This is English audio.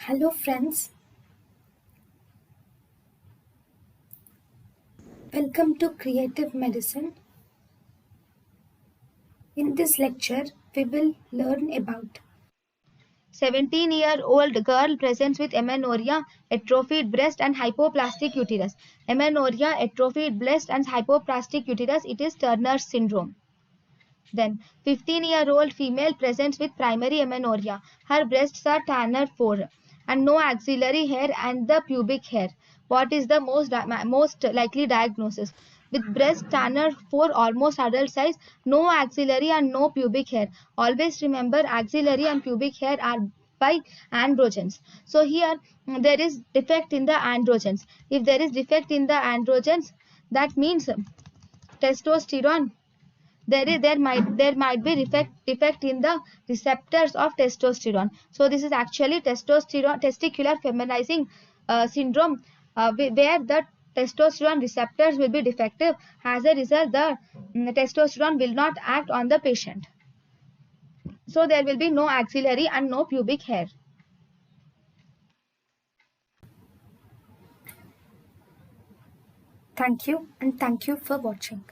Hello friends, welcome to Creative Medicine. In this lecture, we will learn about 17-year-old girl presents with amenorrhea, atrophied breast and hypoplastic uterus. Amenorrhea, atrophied breast and hypoplastic uterus, it is Turner's syndrome. Then 15-year-old female presents with primary amenorrhea. Her breasts are Tanner 4 and no axillary hair and the pubic hair. What is the most likely diagnosis? With breast Tanner 4 almost adult size, no axillary and no pubic hair. Always remember axillary and pubic hair are by androgens. So here there is defect in the androgens. If there is defect in the androgens, that means testosterone there might be defect in the receptors of testosterone. So this is actually testicular feminizing syndrome, where the testosterone receptors will be defective. As a result, the testosterone will not act on the patient, so there will be no axillary and no pubic hair. thank you and thank you for watching.